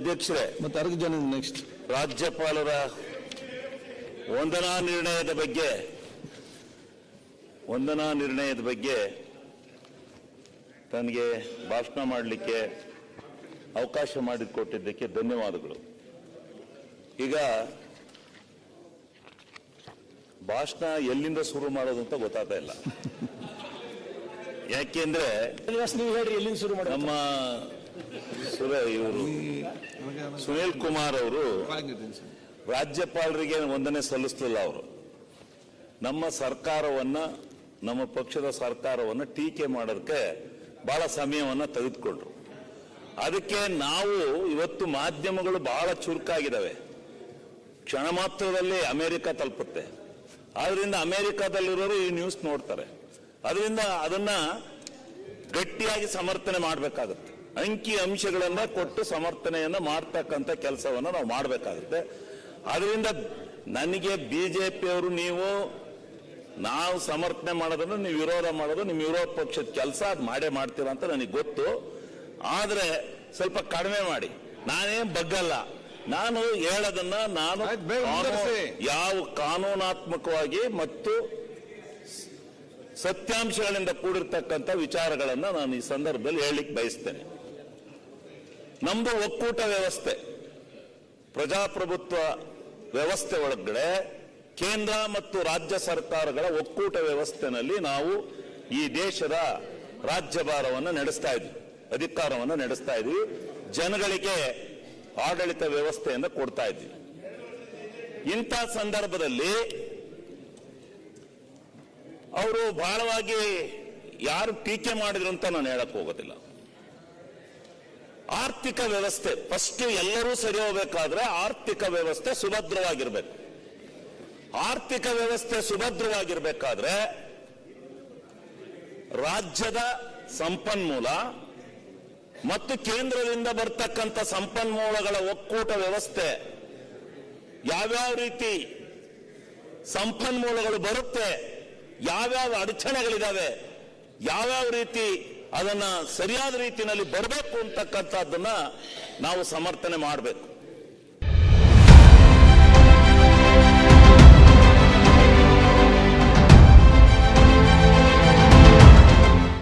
ಅಧ್ಯಕ್ಷರೇ, ಮತ್ತೆ 6 ಜನ ನೆಕ್ಸ್ಟ್ ರಾಜ್ಯಪಾಲರ ವಂದನಾ ನಿರ್ಣಯದ ಬಗ್ಗೆ ತನಗೆ ಭಾಷಣ ಮಾಡಲಿಕ್ಕೆ ಅವಕಾಶ ಮಾಡಿಕೊಟ್ಟಿದ್ದಕ್ಕೆ ಧನ್ಯವಾದಗಳು. ಈಗ ಭಾಷಣ ಎಲ್ಲಿಂದ ಶುರು ಮಾಡೋದು ಅಂತ ಗೊತ್ತಾಗ್ತಾ ಇಲ್ಲ. ಯಾಕೆಂದ್ರೆ ನಮ್ಮ ಇವರು ಸುನೀಲ್ ಕುಮಾರ್ ಅವರು ರಾಜ್ಯಪಾಲರಿಗೆ ವಂದನೆ ಸಲ್ಲಿಸಲಿಲ್ಲ. ಅವರು ನಮ್ಮ ಸರ್ಕಾರವನ್ನ, ನಮ್ಮ ಪಕ್ಷದ ಸರ್ಕಾರವನ್ನ ಟೀಕೆ ಮಾಡೋದಕ್ಕೆ ಬಹಳ ಸಮಯವನ್ನ ತೆಗೆದುಕೊಂಡ್ರು. ಅದಕ್ಕೆ ನಾವು ಇವತ್ತು ಮಾಧ್ಯಮಗಳು ಬಹಳ ಚುರುಕಾಗಿದ್ದಾವೆ. ಕ್ಷಣ ಮಾತ್ರದಲ್ಲಿ ಅಮೆರಿಕ ತಲುಪುತ್ತೆ. ಆದ್ರಿಂದ ಅಮೆರಿಕದಲ್ಲಿರೋರು ಈ ನ್ಯೂಸ್ ನೋಡ್ತಾರೆ. ಅದರಿಂದ ಅದನ್ನ ಗಟ್ಟಿಯಾಗಿ ಸಮರ್ಥನೆ ಮಾಡಬೇಕಾಗುತ್ತೆ. ಅಂಕಿ ಅಂಶಗಳನ್ನ ಕೊಟ್ಟು ಸಮರ್ಥನೆಯನ್ನ ಮಾಡ್ತಕ್ಕಂಥ ಕೆಲಸವನ್ನ ನಾವು ಮಾಡಬೇಕಾಗುತ್ತೆ. ಅದರಿಂದ ನನಗೆ ಬಿಜೆಪಿಯವರು ನಾವು ಸಮರ್ಥನೆ ಮಾಡೋದನ್ನು ನೀವು ವಿರೋಧ ಮಾಡೋದು ನಿಮ್ಮ ವಿರೋಧ ಪಕ್ಷದ ಕೆಲಸ, ಅದು ಮಾಡೇ ಮಾಡ್ತೀರಾ ಅಂತ ನನಗೆ ಗೊತ್ತು. ಆದ್ರೆ ಸ್ವಲ್ಪ ಕಡಿಮೆ ಮಾಡಿ. ನಾನೇನ್ ಬಗ್ಗಲ್ಲ. ನಾನು ಹೇಳೋದನ್ನ ಯಾವ ಕಾನೂನಾತ್ಮಕವಾಗಿ ಮತ್ತು ಸತ್ಯಾಂಶಗಳಿಂದ ಕೂಡಿರ್ತಕ್ಕಂಥ ವಿಚಾರಗಳನ್ನ ನಾನು ಈ ಸಂದರ್ಭದಲ್ಲಿ ಹೇಳಲಿಕ್ಕೆ ಬಯಸ್ತೇನೆ. ನಮ್ದು ಒಕ್ಕೂಟ ವ್ಯವಸ್ಥೆ, ಪ್ರಜಾಪ್ರಭುತ್ವ ವ್ಯವಸ್ಥೆ ಒಳಗಡೆ ಕೇಂದ್ರ ಮತ್ತು ರಾಜ್ಯ ಸರ್ಕಾರಗಳ ಒಕ್ಕೂಟ ವ್ಯವಸ್ಥೆನಲ್ಲಿ ನಾವು ಈ ದೇಶದ ರಾಜ್ಯಭಾರವನ್ನು ನಡೆಸ್ತಾ ಇದ್ವಿ, ಅಧಿಕಾರವನ್ನು ನಡೆಸ್ತಾ ಇದ್ವಿ, ಜನಗಳಿಗೆ ಆಡಳಿತ ವ್ಯವಸ್ಥೆಯನ್ನು ಕೊಡ್ತಾ ಇದ್ವಿ. ಇಂಥ ಸಂದರ್ಭದಲ್ಲಿ ಅವರು ಬಹಳವಾಗಿ ಯಾರು ಟೀಕೆ ಮಾಡಿದ್ರು ಅಂತ ನಾನು ಹೇಳಕ್ ಹೋಗೋದಿಲ್ಲ. ಆರ್ಥಿಕ ವ್ಯವಸ್ಥೆ ಫಸ್ಟ್ ಎಲ್ಲರೂ ಸರಿ ಹೋಗಬೇಕಾದ್ರೆ ಆರ್ಥಿಕ ವ್ಯವಸ್ಥೆ ಸುಭದ್ರವಾಗಿರ್ಬೇಕು. ಆರ್ಥಿಕ ವ್ಯವಸ್ಥೆ ಸುಭದ್ರವಾಗಿರ್ಬೇಕಾದ್ರೆ ರಾಜ್ಯದ ಸಂಪನ್ಮೂಲ ಮತ್ತು ಕೇಂದ್ರದಿಂದ ಬರ್ತಕ್ಕಂಥ ಸಂಪನ್ಮೂಲಗಳ ಒಕ್ಕೂಟ ವ್ಯವಸ್ಥೆ, ಯಾವ್ಯಾವ ರೀತಿ ಸಂಪನ್ಮೂಲಗಳು ಬರುತ್ತೆ, ಯಾವ್ಯಾವ ಅಡಚಣೆಗಳಿದಾವೆ, ಯಾವ್ಯಾವ ರೀತಿ ಅದನ್ನ ಸರಿಯಾದ ರೀತಿಯಲ್ಲಿ ಬರಬೇಕು ಅಂತಕ್ಕಂಥದ್ದನ್ನ ನಾವು ಸಮರ್ಥನೆ ಮಾಡಬೇಕು.